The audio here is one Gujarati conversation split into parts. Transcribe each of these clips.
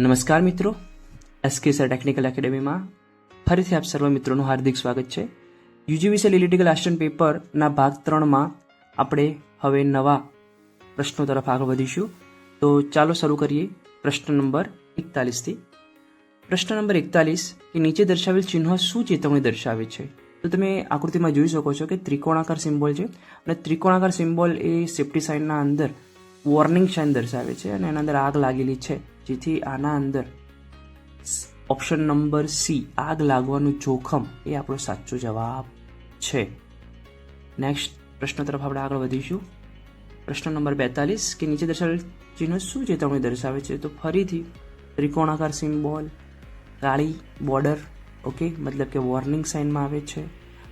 નમસ્કાર મિત્રો, એસકેસર ટેકનિકલ એકેડેમીમાં ફરીથી આપ સર્વ મિત્રોનું હાર્દિક સ્વાગત છે. યુજીવીસીએલ ઇલેક્ટ્રિકલ આસિસ્ટન્ટ પેપરના ભાગ 3માં આપણે હવે નવા પ્રશ્નો તરફ આગળ વધીશું. તો ચાલો શરૂ કરીએ પ્રશ્ન નંબર 41થી. પ્રશ્ન નંબર 41 કે નીચે દર્શાવેલ ચિહ્ન શું ચેતવણી દર્શાવે છે? તો તમે આકૃતિમાં જોઈ શકો છો કે ત્રિકોણાકાર સિમ્બોલ છે અને ત્રિકોણાકાર સિમ્બોલ એ સેફ્ટી સાઇનના અંદર વોર્નિંગ સાઇન દર્શાવે છે અને એના અંદર આગ લાગેલી છે, જેથી આના અંદર ઓપ્શન નંબર સી આગ લાગવાનું જોખમ એ આપણો સાચો જવાબ છે. નેક્સ્ટ પ્રશ્ન તરફ આપણે આગળ વધીશું. પ્રશ્ન નંબર 42 કે નીચે દર્શાવેલ ચિહ્ન શું ચેતવણી દર્શાવે છે? તો ફરીથી ત્રિકોણાકાર સિમ્બોલ, કાળી બોર્ડર, ઓકે, મતલબ કે વોર્નિંગ સાઇનમાં આવે છે.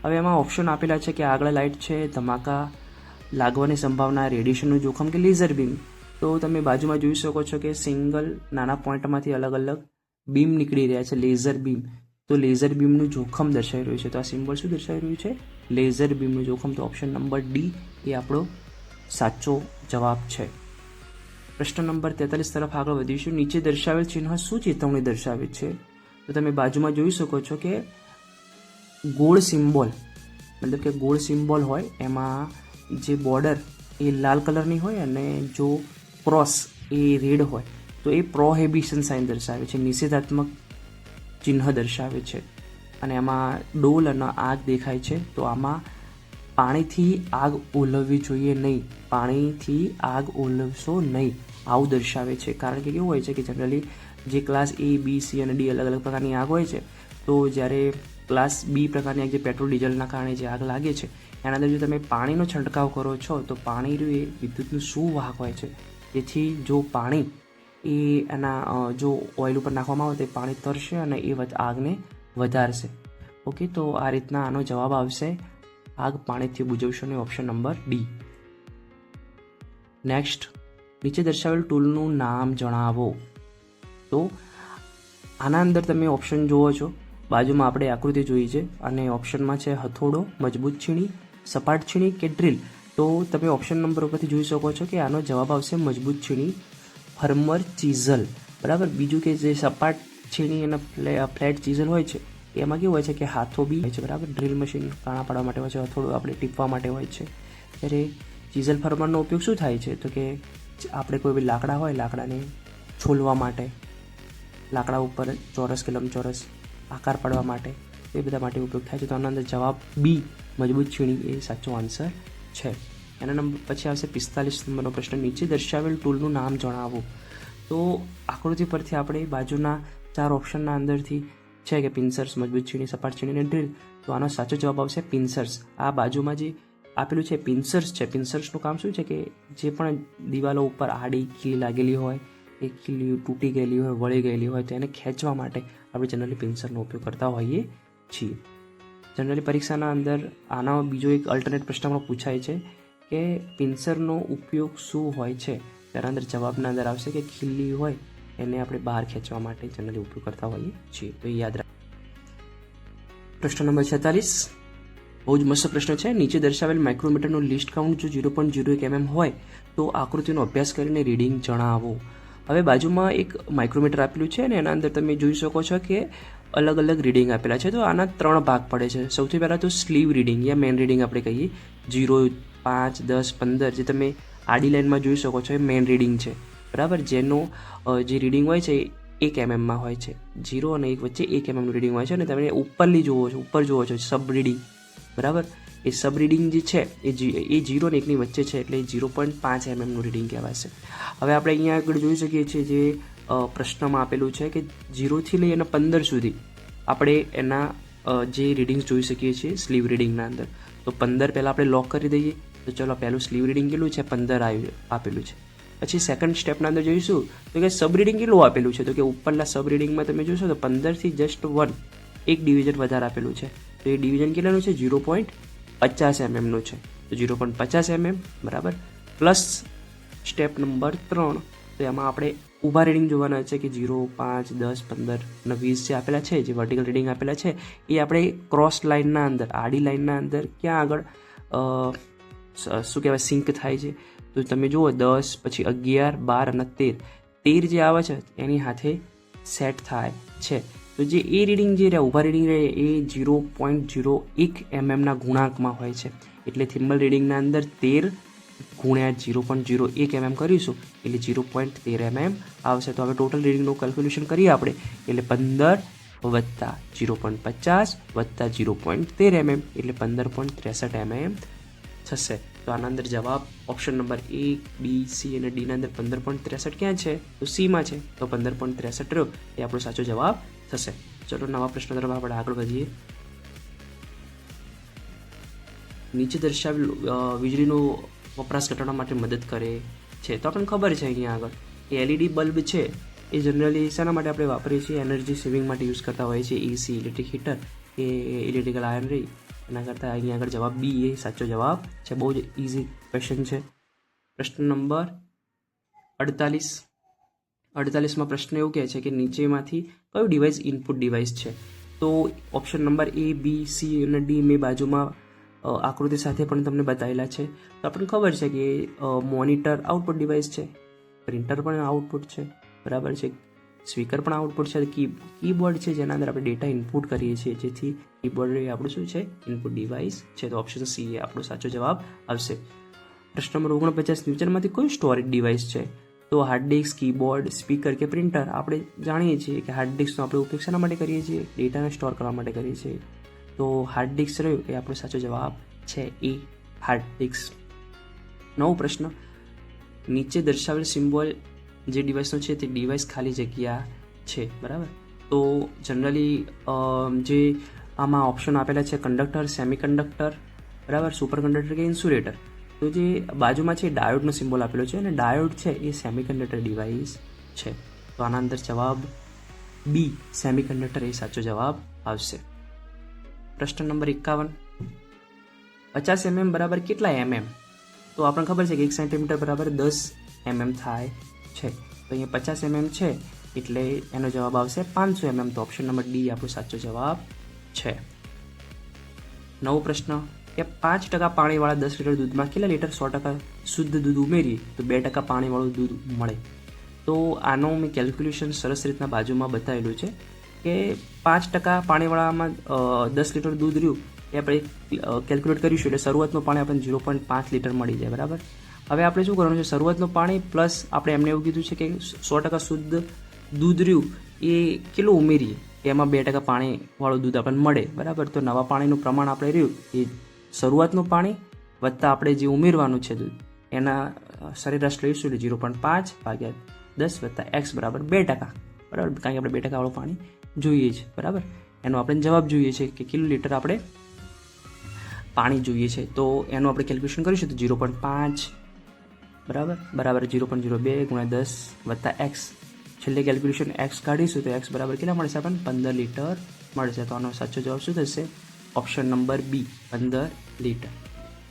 હવે એમાં ઓપ્શન આપેલા છે કે આગળ લાઇટ છે, ધમાકા લાગવાની સંભાવના, રેડિયેશનનું જોખમ કે લેઝર બીમ. તો તમે બાજુમાં જોઈ શકો છો કે સિંગલ નાના પોઈન્ટમાંથી અલગ અલગ બીમ નીકળી રહ્યા છે, લેઝર બીમ. તો લેઝર બીમનું જોખમ દર્શાવી રહ્યું છે. તો આ સિમ્બોલ શું દર્શાવી રહ્યું છે? લેઝર બીમનું જોખમ. તો ઓપ્શન નંબર ડી એ આપણો સાચો જવાબ છે. પ્રશ્ન નંબર 43 તરફ આગળ વધીશું. નીચે દર્શાવેલ ચિહ્ન શું ચેતવણી દર્શાવે છે? તો તમે બાજુમાં જોઈ શકો છો કે ગોળ સિમ્બોલ, મતલબ કે ગોળ સિમ્બોલ હોય એમાં જે બોર્ડર એ લાલ કલરની હોય અને જો ક્રોસ એ રેડ હોય તો એ પ્રોહિબિશન સાઇન દર્શાવે છે, નિષેધાત્મક ચિહ્ન દર્શાવે છે. અને એમાં ડોલ અને આગ દેખાય છે. તો આમાં પાણીથી આગ ઓલવવી જોઈએ નહીં, પાણીથી આગ ઓલવશો નહીં, આવું દર્શાવે છે. કારણ કે કેવું હોય છે કે જનરલી જે ક્લાસ એ, બી, સી અને ડી અલગ અલગ પ્રકારની આગ હોય છે, તો જ્યારે ક્લાસ બી પ્રકારની આગ, જે પેટ્રોલ ડીઝલના કારણે જે આગ લાગે છે, એના અંદર જો તમે પાણીનો છંટકાવ કરો છો તો પાણી એ વિદ્યુતનું સુવાહક હોય છે. તેથી જો પાણી એ એના જો ઓઇલ ઉપર નાખવામાં આવે તો પાણી તરશે અને એ આગને વધારશે. ઓકે, તો આ રીતના આનો જવાબ આવશે આગ પાણીથી બુઝવશો ને, ઓપ્શન નંબર ડી. નેક્સ્ટ, નીચે દર્શાવેલ ટૂલનું નામ જણાવો. તો આના અંદર તમે ઓપ્શન જુઓ છો, બાજુમાં આપણે આકૃતિ જોઈ છે અને ઓપ્શનમાં છે હથોડો, મજબૂત છીણી, સપાટ છીણી કે ડ્રીલ. તો તમે ઓપ્શન નંબર ઉપરથી જોઈ શકો છો કે આનો જવાબ આવશે મજબૂત છીણી, ફર્મર ચીઝલ. બરાબર. બીજું કે જે સપાટ છીણી અને ફ્લેટ ચીઝલ હોય છે એમાં કેવું હોય છે કે હાથો બી હોય છે. બરાબર. ડ્રીલ મશીન કાણા પાડવા માટે હોય છે, હથોડું આપણે ટીપવા માટે હોય છે. ત્યારે ચીઝલ ફર્મરનો ઉપયોગ શું થાય છે? તો કે આપણે કોઈ બી લાકડા હોય, લાકડાને છોલવા માટે, લાકડા ઉપર ચોરસ કે લંબચોરસ આકાર પાડવા માટે, એ બધા માટે ઉપયોગ થાય છે. તો આના અંદર જવાબ બી મજબૂત છીણી એ સાચો આન્સર છે. એના નંબર પછી આવશે 45 નંબરનો પ્રશ્ન. નીચે દર્શાવેલ ટૂલનું નામ જણાવો. તો આકૃતિ પરથી આપણે બાજુના 4 ઓપ્શનના અંદરથી છે કે પિન્સર્સ, મજબૂત છીણી, સપાટ છીણી અને ડ્રીલ. તો આનો સાચો જવાબ આવશે પિન્સર્સ. આ બાજુમાં જે આપેલું છે પિન્સર્સ છે. પિન્સર્સનું કામ શું છે કે જે પણ દિવાલો ઉપર આડી ખીલી લાગેલી હોય, એ ખીલી તૂટી ગયેલી હોય, વળી ગયેલી હોય, તો એને ખેંચવા માટે આપણે જનરલી પિન્સરનો ઉપયોગ કરતા હોઈએ છીએ. જનરલી પરીક્ષાના અંદર આનો બીજો એક અલ્ટરનેટ પ્રશ્નમાં પૂછાય છે કે પિન્સરનો ઉપયોગ શું હોય છે? તેના અંદર જવાબના અંદર આવશે કે ખીલી હોય એને આપણે બહાર ખેંચવા માટે જનરલી ઉપયોગ કરતા હોઈએ છીએ. તો એ યાદ રાખો. પ્રશ્ન નંબર 46 બહુ જ મસ્ત પ્રશ્ન છે. નીચે દર્શાવેલ માઇક્રોમીટરનું લિસ્ટ કાઉન્ટ જો 0.01 mm હોય તો આકૃતિનો અભ્યાસ કરીને રીડિંગ જણાવો. હવે બાજુમાં એક માઇક્રોમીટર આપેલું છે અને એના અંદર તમે જોઈ શકો છો કે અલગ અલગ રીડિંગ આપેલા છે. તો આના 3 ભાગ પડે છે. સૌથી પહેલાં તો સ્લીવ રીડિંગ યા મેન રીડિંગ આપણે કહીએ, 0, 5, 10, 15 જે તમે આડી લાઇનમાં જોઈ શકો છો એ મેન રીડિંગ છે. બરાબર. જેનો જે રીડિંગ હોય છે 1 mm હોય છે. 0 અને 1 વચ્ચે 1 mm રીડિંગ હોય છે અને તમે ઉપરલી જુઓ છો, ઉપર જુઓ છો સબ રીડિંગ. બરાબર. એ સબ રીડિંગ જે છે એ 0 અને 1ની વચ્ચે છે, એટલે 0.5 mm રીડિંગ કહેવાશે. હવે આપણે અહીંયા આગળ જોઈ શકીએ છીએ જે પ્રશ્નમાં આપેલું છે કે 0થી લઈ અને 15 સુધી આપણે એના જે રીડિંગ્સ જોઈ શકીએ છીએ સ્લીવ રીડિંગના અંદર. તો 15 પહેલાં આપણે લોક કરી દઈએ. તો ચલો પહેલું સ્લીવ રીડિંગ કેટલું છે? 15 આપેલું છે. પછી સેકન્ડ સ્ટેપના અંદર જોઈશું તો કે સબ રીડિંગ કેટલું આપેલું છે? તો કે ઉપરના સબ રીડિંગમાં તમે જોશો તો 15થી જસ્ટ 1 એક ડિવિઝન વધારે આપેલું છે. તો એ ડિવિઝન કેટલાનું છે? 0.50 mm છે. તો 0.50 mm બરાબર. પ્લસ સ્ટેપ નંબર 3, તો એમાં આપણે ઊભા રીડિંગ જોવાના છે કે 0, 5, 10, 15 અને 20 જે આપેલા છે, જે વર્ટિકલ રીડિંગ આપેલા છે, એ આપણે ક્રોસ લાઇનના અંદર, આડી લાઇનના અંદર ક્યાં આગળ શું કહેવાય સિંક થાય છે? તો તમે જુઓ 10, પછી 11, 12 અને 13 જે આવે છે એની સાથે સેટ થાય છે. તો જે એ રીડિંગ જે રહ્યા ઊભા રીડિંગ રહે એ 0.01 mm ગુણાંકમાં હોય છે. એટલે થિમ્બલ રીડિંગના અંદર 13 ગુણ્યા 0.01 mm કરીશું એટલે 0.13 mm આવશે. તો હવે ટોટલ રીડિંગનું કેલ્ક્યુલેશન કરીએ આપણે એટલે 15 વત્તા 0.50 વત્તા 0.13 mm એટલે 15.63 mm થશે. તો આના અંદર જવાબ option number A, B, C અને D ના અંદર 15.63 ક્યાં છે? તો Cમાં છે. તો 15.63 રહ્યો એ આપણો સાચો જવાબ થશે. ચલો નવા પ્રશ્ન તરફ આપણે આગળ વધીએ. નીચે દર્શાવેલ વીજળીનો વપરાશ ઘટાડવા માટે મદદ કરે છે. તો આપણને ખબર છે અહીંયા આગળ કે LED બલ્બ છે એ જનરલી શાના માટે આપણે વાપરીએ છીએ? એનર્જી સેવિંગ માટે યુઝ કરતા હોઈએ છીએ. AC ઇલેક્ટ્રિક હીટર કે ઇલેક્ટ્રિકલ આયર્ન રહી એના કરતાં અહીંયા આગળ જવાબ B એ સાચો જવાબ છે. બહુ જ ઇઝી ક્વેશ્ચન છે. પ્રશ્ન નંબર 48માં પ્રશ્ન એવું કહે છે કે નીચેમાંથી કયું ડિવાઇસ ઇનપુટ ડિવાઇસ છે? તો option number A, B, C અને D મેં બાજુમાં આકૃતિ સાથે પણ તમને બતાવેલા છે. તો આપણને ખબર છે કે મોનિટર આઉટપુટ ડિવાઇસ છે, પ્રિન્ટર પણ આઉટપુટ છે, બરાબર છે, સ્પીકર પણ આઉટપુટ છે, કીબોર્ડ છે જેના અંદર આપણે ડેટા ઇનપુટ કરીએ છીએ, જેથી કીબોર્ડ એ આપણું શું છે? ઇનપુટ ડિવાઇસ છે. તો ઓપ્શન C એ આપણો સાચો જવાબ આવશે. પ્રશ્ન નંબર 49 નીચેનામાંથી કોઈ સ્ટોરેજ ડિવાઇસ છે? તો હાર્ડ ડિસ્ક, કીબોર્ડ, સ્પીકર કે પ્રિન્ટર. આપણે જાણીએ છીએ કે હાર્ડ ડિસ્કનો આપણે ઉપયોગ શાના માટે કરીએ છીએ? ડેટાને સ્ટોર કરવા માટે કરીએ છીએ. તો હાર્ડ ડિસ્ક રહ્યું એ આપણો સાચો જવાબ છે એ હાર્ડ ડિસ્ક. નવો પ્રશ્ન, નીચે દર્શાવેલ સિમ્બોલ જે ડિવાઇસનો છે તે ડિવાઇસ ખાલી જગ્યા છે, બરાબર. તો જનરલી જે આમાં ઓપ્શન આપેલા છે કંડક્ટર, સેમિકન્ડક્ટર, બરાબર, સુપર કંડક્ટર કે ઇન્સ્યુલેટર. તો જે બાજુમાં છે ડાયોડનો સિમ્બોલ આપેલો છે અને ડાયોડ છે એ સેમિકન્ડક્ટર ડિવાઇસ છે. તો આના અંદર જવાબ B સેમિકન્ડક્ટર એ સાચો જવાબ આવશે. પ્રશ્ન નંબર 51, 50 mm બરાબર કેટલા mm? તો આપણને ખબર છે કે 1 સેન્ટીમીટર બરાબર 10 mm થાય છે. તો અહીંયા 50 mm છે એટલે એનો જવાબ આવશે 500 mm. તો ઓપ્શન નંબર D આપણો સાચો જવાબ છે. નવો પ્રશ્ન કે 5% પાણીવાળા 10 લીટર દૂધમાં કેટલા લીટર 100% શુદ્ધ દૂધ ઉમેરીએ તો 2% પાણીવાળું દૂધ મળે? તો આનું મેં કેલ્ક્યુલેશન સરસ રીતના બાજુમાં બતાવેલું છે કે 5% પાણીવાળામાં 10 લીટર દૂધ રહ્યું એ આપણે કેલ્ક્યુલેટ કરીશું એટલે શરૂઆતનું પાણી આપણને 0.5 લીટર મળી જાય, બરાબર. હવે આપણે શું કરવાનું છે? શરૂઆતનું પાણી પ્લસ આપણે એમને એવું કીધું છે કે 100% શુદ્ધ દૂધ રહ્યું એ કેટલું ઉમેરીએ એમાં 2% પાણીવાળું દૂધ આપણને મળે, બરાબર. તો નવા પાણીનું પ્રમાણ આપણે રહ્યું એ શરૂઆતનું પાણી વત્તા આપણે જે ઉમેરવાનું છે દૂધ એના સરેરાશ લઈશું એટલે 0.5 ભાગ્યા 10 વત્તા x બરાબર 2%, બરાબર. કારણ કે આપણે 2% વાળું પાણી જોઈએ છે, બરાબર. એનો આપણે જવાબ જોઈએ છે કે કેટલું લીટર આપણે પાણી જોઈએ છે. તો એનું આપણે કેલ્ક્યુલેશન કરીશું તો 0.5 બરાબર 0.02 ગુણ્યા 10 વત્તા x. છેલ્લે કેલ્ક્યુલેશન x કાઢીશું તો x બરાબર કેટલા મળશે આપણને? 15 લીટર મળશે. તો આનો સાચો જવાબ શું થશે? Option number B 15 litre.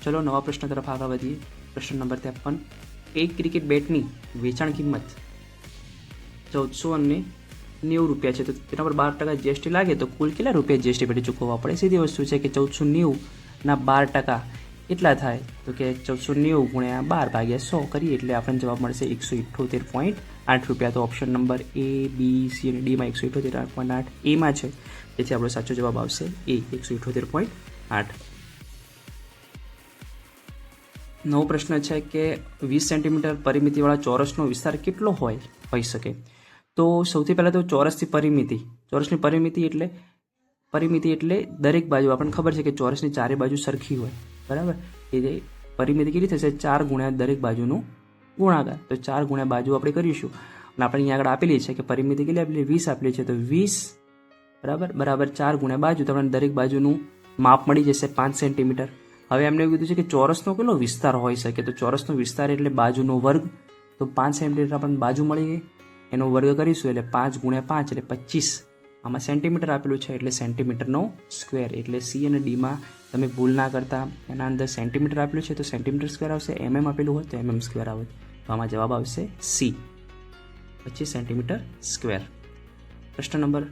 ચલો નવા પ્રશ્ન તરફ આગળ વધીએ. પ્રશ્ન નંબર 53, એક ક્રિકેટ બેટની વેચાણ કિંમત 1490 રૂપિયા છે. તો તેના પર 12% GST લાગે તો કુલ કેટલા રૂપિયા GST પેટે ચૂકવવા પડે? સીધી વસ્તુ છે કે 1490 ના 12% કેટલા થાય? તો કે 1490 ગુણ્યા 12 ભાગ્યા 100 કરીએ એટલે આપણને જવાબ મળશે 178.8 રૂપિયા. તો option number A, B, C અને D માં 178.8 એમાં છે, તેથી આપણો સાચો જવાબ આવશે A 178.8. નવો પ્રશ્ન છે કે 20 સેન્ટીમીટર પરિમિતિવાળા ચોરસનો વિસ્તાર કેટલો હોઈ શકે? તો સૌથી પહેલાં તો ચોરસની પરિમિતિ એટલે દરેક બાજુ આપણને ખબર છે કે ચોરસની ચારે બાજુ સરખી હોય, બરાબર. એ પરિમિતિ કેટલી થશે? 4 ગુણ્યા દરેક બાજુનું ગુણાકાર. તો 4 ગુણ્યા બાજુ આપણે કરીશું અને આપણે અહીંયા આગળ આપેલી છે કે પરિમિતિ કેટલી આપેલી? 20 આપેલી છે. તો 20 બરાબર 4 ગુણ્યા બાજુ તમને દરેક બાજુનું માપ મળી જશે 5 સેન્ટીમીટર. હવે એમને એવું કીધું છે કે ચોરસનો કેટલો વિસ્તાર હોઈ શકે? તો ચોરસનો વિસ્તાર એટલે બાજુનો વર્ગ. તો 5 સેન્ટીમીટર આપણને બાજુ મળી ગઈ, એનો વર્ગ કરીશું એટલે 5 ગુણ્યા 5 એટલે 25. આમાં સેન્ટીમીટર આપેલું છે એટલે સેન્ટીમીટરનો સ્ક્વેર. એટલે C અને Dમાં તમે ભૂલ ના કરતા, એના અંદર સેન્ટીમીટર આપેલું છે તો સેન્ટીમીટર સ્ક્વેર આવશે, mm આપેલું હોય તો mm સ્ક્વેર આવે. તો આમાં જવાબ આવશે C 25 સેન્ટીમીટર સ્ક્વેર. પ્રશ્ન નંબર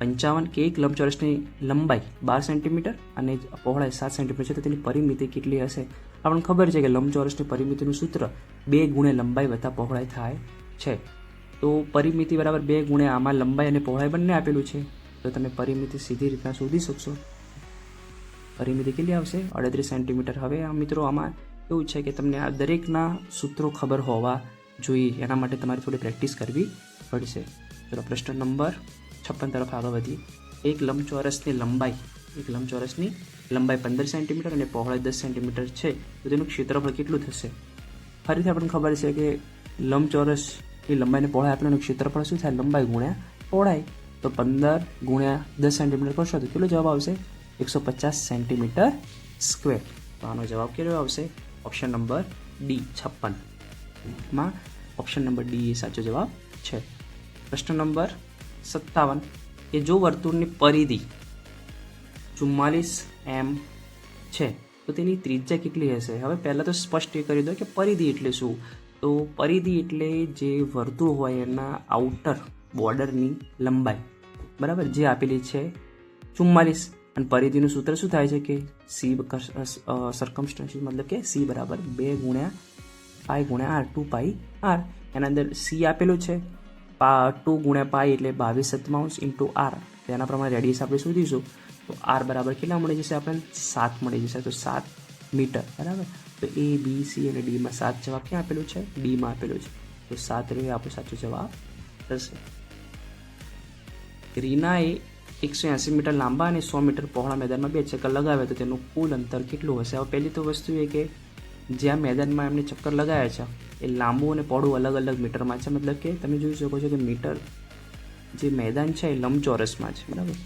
55, કે એક લંબચોરસની લંબાઈ 12 સેન્ટીમીટર અને પહોળાઈ 7 સેન્ટીમીટર છે તો તેની પરિમિતિ કેટલી હશે? આપણને ખબર છે કે લંબચોરસની પરિમિતિનું સૂત્ર 2 ગુણ્યા લંબાઈ વત્તા પહોળાઈ થાય છે. તો પરિમિતિ બરાબર 2 ગુણ્યા આમાં લંબાઈ અને પહોળાઈ બંને આપેલું છે, તો તમે પરિમિતિ સીધી રીતના શોધી શકશો. પરિમિતિ કેટલી આવશે? 38 સેન્ટીમીટર. હવે આ મિત્રો આમાં એવું છે કે તમને આ દરેકના સૂત્રો ખબર હોવા જોઈએ, એના માટે તમારે થોડી પ્રેક્ટિસ કરવી પડશે. ચલો પ્રશ્ન નંબર 56 તરફ આગળ વધીએ. એક લંબચોરસની લંબાઈ 15 સેન્ટીમીટર અને પહોળાઈ 10 સેન્ટીમીટર છે, તો તેનું ક્ષેત્રફળ કેટલું થશે? ફરીથી આપણને ખબર છે કે લંબચોરસની લંબાઈને પહોળાઈ આપેલું ક્ષેત્રફળ શું થાય? લંબાઈ ગુણ્યા પહોળાઈ. તો 15 ગુણ્યા 10 સેન્ટીમીટર કરશો તો કેટલો જવાબ આવશે? 150 સેન્ટીમીટર સ્ક્વેર. તો આનો જવાબ કેટલો આવશે? ઓપ્શન નંબર ડી 56માં ઓપ્શન નંબર ડી એ સાચો જવાબ છે. પ્રશ્ન નંબર 57 કે જો વર્તુળની પરિધિ 44 m છે તો તેની ત્રિજ્યા કેટલી હશે? હવે પહેલાં તો સ્પષ્ટ એ કરી દો કે પરિધિ એટલે શું. તો પરિધિ એટલે જે વર્તુળ હોય એના આઉટર બોર્ડરની લંબાઈ, બરાબર, જે આપેલી છે 44, અને પરિધિનું સૂત્ર શું થાય છે કે સી સરકમસ્ટન્સીસ, મતલબ કે સી બરાબર 2 ગુણ્યા પાઈ ગુણ્યા આર, 2 પાઈ આર. એના અંદર સી આપેલું છે 2 ગુણ્યા પાઈ એટલે 22/7 ઇન્ટુ આર. તેના પ્રમાણે રેડિયસ આપણે શોધીશું. તો આર બરાબર કેટલા મળી જશે? આપણને 7 મળી જશે. તો 7 મીટર, બરાબર. તો એ બી સી અને ડીમાં 7 જવાબ ક્યાં આપેલું છે? ડીમાં આપેલું છે. તો 7 એ આપણો સાચો જવાબ થશે. રીનાએ 180 મીટર લાંબા અને 100 મીટર પહોળા મેદાનમાં 2 ચક્કર લગાવે તો તેનું કુલ અંતર કેટલું હશે? હવે પહેલી તો વસ્તુ એ કે જ્યાં મેદાનમાં એમને ચક્કર લગાવ્યા છે એ લાંબુ અને પહોળું અલગ અલગ મીટરમાં છે. મતલબ કે તમે જોઈ શકો છો કે મીટર જે મેદાન છે એ લંબચોરસમાં છે, બરાબર.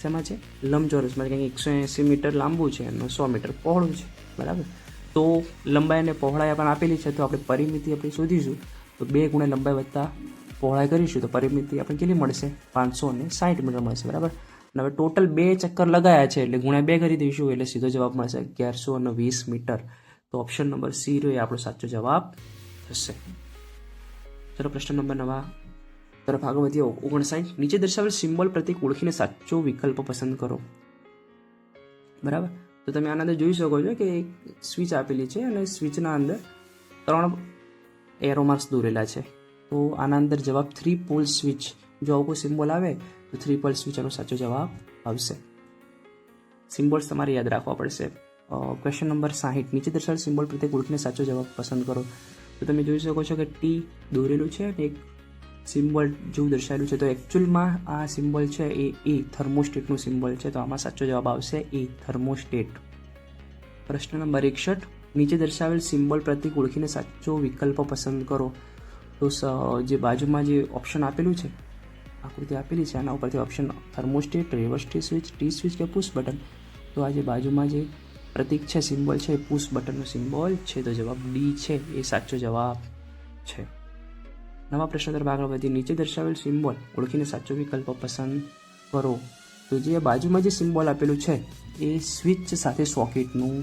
શેમાં છે? લંબચોરસમાં. કંઈક 180 મીટર લાંબુ છે અને 100 મીટર પહોળું છે, બરાબર. તો લંબાઈ અને પહોળાઈ પણ આપેલી છે, તો આપણે પરિમિતિ આપણે શોધીશું. તો 2 ગુણ્યા લંબાઈ વત્તા પહોળાઈ કરીશું તો પરિમિતિ આપણે કેટલી મળશે? 560 મીટર મળશે, બરાબર. અને હવે ટોટલ 2 ચક્કર લગાયા છે એટલે ગુણ્યા 2 કરી દઈશું એટલે સીધો જવાબ મળશે 1120 મીટર. તો ઓપ્શન નંબર સી એ આપણો સાચો જવાબ થશે. ચલો પ્રશ્ન નંબર 9 તરફ આગળ વધીએ. 59 નીચે દર્શાવેલ સિમ્બોલ પ્રતીક ઓળખીને સાચો વિકલ્પ પસંદ કરો, બરાબર. તો તમે આના અંદર જોઈ શકો છો કે એક સ્વિચ આપેલી છે અને સ્વિચના અંદર 3 એરો માર્ક્સ દોરેલા છે. તો આના અંદર જવાબ 3 પોલ સ્વિચ, જો આવું કોઈ સિમ્બોલ આવે તો 3 પોલ સ્વિચ આનો સાચો જવાબ આવશે. સિમ્બોલ્સ તમારે યાદ રાખવા પડશે. ક્વેશ્ચન નંબર 60 નીચે દર્શાવેલ સિમ્બોલ પ્રત્યેક ઓળખીને સાચો જવાબ પસંદ કરો. તો તમે જોઈ શકો છો કે ટી દોરેલું છે અને એક સિમ્બોલ જેવું દર્શાવેલું છે. તો એકચ્યુઅલમાં આ સિમ્બોલ છે એ થર્મોસ્ટેટનું સિમ્બોલ છે. તો આમાં સાચો જવાબ આવશે એ થર્મોસ્ટેટ. પ્રશ્ન નંબર 61 નીચે દર્શાવેલ સિમ્બોલ પ્રતીક ઓળખીને સાચો વિકલ્પ પસંદ કરો. તો જે બાજુમાં જે ઓપ્શન આપેલું છે, આકૃતિ આપેલી છે, આના ઉપરથી option thermostat, reverse switch, T switch કે પુશ બટન. તો આ જે બાજુમાં જે પ્રતીક છે, સિમ્બોલ છે, એ પુશ બટનનો સિમ્બોલ છે. તો જવાબ ડી છે એ સાચો જવાબ છે. નવા પ્રશ્ન તરફ આગળ વધી. નીચે દર્શાવેલ સિમ્બોલ ઓળખીને સાચો વિકલ્પ પસંદ કરો. તો જે બાજુમાં જે સિમ્બોલ આપેલું છે એ સ્વિચ સાથે સોકેટનું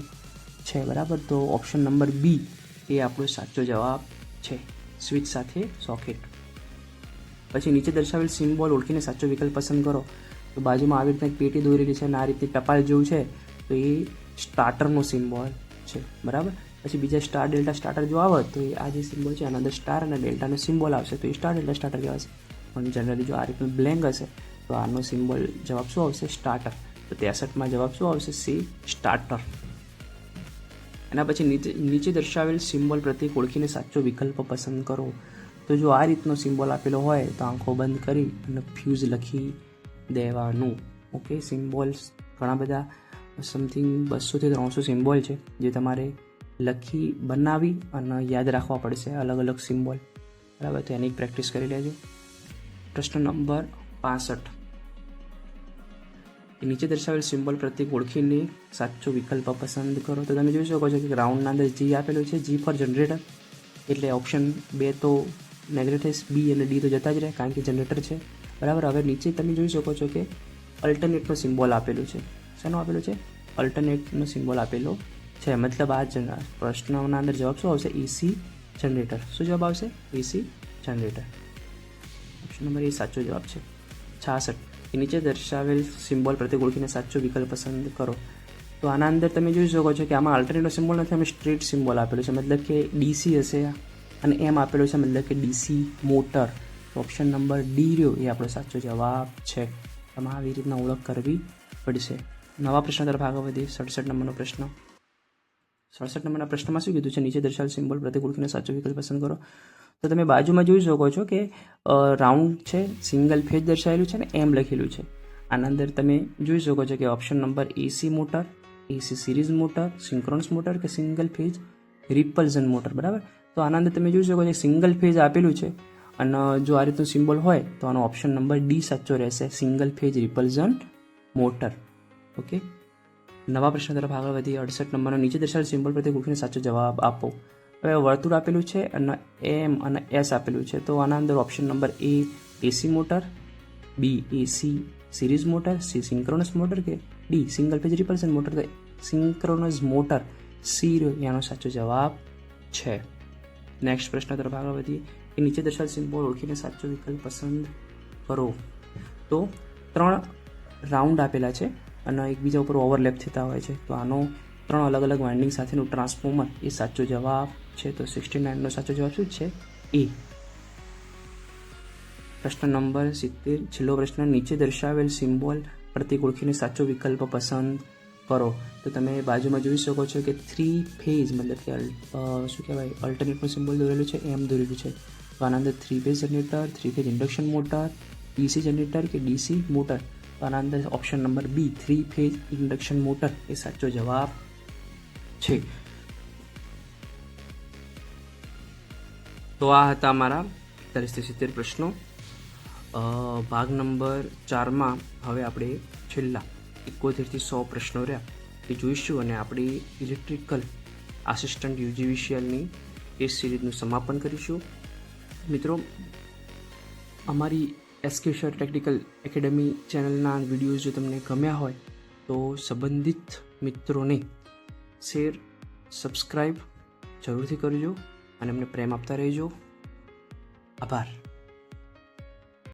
છે, બરાબર. તો ઓપ્શન નંબર બી એ આપણો સાચો જવાબ છે, સ્વિચ સાથે સોકેટ. પછી નીચે દર્શાવેલ સિમ્બોલ ઓળખીને સાચો વિકલ્પ પસંદ કરો. તો બાજુમાં આવી રીતના એક પેટી દોરેલી છે અને આ રીતે ટપાલ જેવું છે, તો એ સ્ટાર્ટરનો સિમ્બોલ છે, બરાબર. પછી બીજા સ્ટાર ડેલ્ટા સ્ટાર્ટર જો આવે તો એ આ જે સિમ્બોલ છે આના અંદર સ્ટાર અને ડેલ્ટાનો સિમ્બોલ આવશે, તો એ સ્ટાર ડેલ્ટા સ્ટાર્ટર કહેવાશે. પણ જનરલી જો આ રીતનું બ્લેન્ક હશે તો આનો સિમ્બોલ જવાબ શું આવશે? સ્ટાર્ટર. તો 63માં જવાબ શું આવશે? C starter. એના પછી નીચે દર્શાવેલ સિમ્બોલ પ્રતીક ઓળખીને સાચો વિકલ્પ પસંદ કરો. તો જો આ રીતનો સિમ્બોલ આપેલો હોય તો આંખો બંધ કરી અને ફ્યુઝ લખી દેવાનું. ઓકે, સિમ્બોલ્સ ઘણા બધા સમથિંગ 200 થી 300 સિમ્બોલ છે જે તમારે લખી બનાવી અને યાદ રાખવા પડશે, અલગ અલગ સિમ્બોલ, બરાબર. તો એની પ્રેક્ટિસ કરી લેજો. પ્રશ્ન નંબર 65 નીચે દર્શાવેલ સિમ્બોલ પ્રતીક ઓળખીને સાચો વિકલ્પ પસંદ કરો. તો તમે જોઈ શકો છો કે ગ્રાઉન્ડના અંદર જી આપેલું છે, જી ફોર જનરેટર, એટલે ઓપ્શન 2 તો નેગેટિવ, બી અને ડી તો જતા જ રહે કારણ કે જનરેટર છે, બરાબર. હવે નીચે તમે જોઈ શકો છો કે અલ્ટરનેટનો સિમ્બોલ આપેલું છે. શેનો આપેલું છે? અલ્ટરનેટનો સિમ્બોલ આપેલો છે. મતલબ આ પ્રશ્નના અંદર જવાબ શું આવશે? એસી જનરેટર. શું જવાબ આવશે? એસી જનરેટર. ઓપ્શન નંબર એ સાચો જવાબ છે. 66 નીચે દર્શાવેલ સિમ્બોલ પ્રત્યેક ઓળખીને સાચો વિકલ્પ પસંદ કરો. તો આના અંદર તમે જોઈ શકો છો કે આમાં અલ્ટરનેટનો સિમ્બોલ નથી, અમે સ્ટ્રેટ સિમ્બોલ આપેલું છે, મતલબ કે ડીસી હશે, અને એમ આપેલું છે મતલબ કે ડીસી મોટર. તો ઓપ્શન નંબર ડી રહ્યો એ આપણો સાચો જવાબ છે. તમારે આવી રીતના ઓળખ કરવી પડશે. નવા પ્રશ્ન તરફ આગળ વધીએ. 67 નંબરનો પ્રશ્ન. 67 નંબરના પ્રશ્નમાં શું કીધું છે? નીચે દર્શાવેલ સિમ્બોલ પ્રત્યેક ઓળખીને સાચો વિકલ્પ પસંદ કરો. તો તમે બાજુમાં જોઈ શકો છો કે રાઉન્ડ છે, સિંગલ ફેજ દર્શાવેલું છે ને એમ લખેલું છે. આના અંદર તમે જોઈ શકો છો કે ઓપ્શન નંબર એસી મોટર, એસી સિરીઝ મોટર, સિંક્રોનસ મોટર કે સિંગલ ફેજ રિપલ્ઝન મોટર. બરાબર. તો આના અંદર તમે જોઈ શકો છો સિંગલ ફેજ આપેલું છે અને જો આ રીતનું સિમ્બોલ હોય તો આનો ઓપ્શન નંબર ડી સાચો રહેશે, single phase repulsion motor. Okay. નવા પ્રશ્ન તરફ આગળ વધીએ. 68 નંબરનો નીચે દર્શાવેલ સિમ્બોલ પ્રત્યેક ઓળખીને સાચો જવાબ આપો. હવે વર્તુળ આપેલું છે અને એમ અને એસ આપેલું છે. તો આના અંદર option number A AC motor, B AC series motor, C synchronous motor કે D single phase repulsion motor. તો સિંક્રોનસ મોટર સી એનો સાચો જવાબ છે. નેક્સ્ટ પ્રશ્ન તરફ આગળ વધીએ કે નીચે દર્શાવેલ સિમ્બોલ ઓળખીને સાચો વિકલ્પ પસંદ કરો. તો 3 રાઉન્ડ આપેલા છે અને એકબીજા ઉપર ઓવરલેપ થતા હોય છે. તો આનો 3 અલગ અલગ વાઇન્ડિંગ સાથેનું ટ્રાન્સફોર્મર એ સાચો જવાબ છે. તો 69નો સાચો જવાબ શું છે? એ. પ્રશ્ન નંબર 70 છેલ્લો પ્રશ્ન. નીચે દર્શાવેલ સિમ્બોલ પ્રત્યેક ઓળખીને સાચો વિકલ્પ પસંદ કરો. તો તમે બાજુમાં જોઈ શકો છો કે 3 ફેઝ મતલબ કે શું કહેવાય અલ્ટરનેટનું સિમ્બોલ દોરેલું છે, એમ દોરેલું છે. તો આના અંદર 3 phase generator, 3 phase induction motor, DC generator કે ડીસી મોટર. તો આના અંદર option number B 3 phase induction motor એ સાચો જવાબ છે. તો આ હતા અમારા 41 થી 70 પ્રશ્નો. ભાગ નંબર 4માં હવે આપણે છેલ્લા 71 થી 100 પ્રશ્નો રહ્યા એ જોઈશું અને આપણી ઇલેક્ટ્રિકલ આસિસ્ટન્ટ યુજીવીસીએલની ટેસ્ટ સિરીઝનું સમાપન કરીશું. મિત્રો, અમારી એસકે શર ટેકનિકલ એકેડમી ચેનલના વિડીયોઝ જો તમને ગમ્યા હોય તો સંબંધિત મિત્રોને શેર, સબસ્ક્રાઈબ જરૂરથી કરજો અને અમને પ્રેમ આપતા રહેજો. આભાર.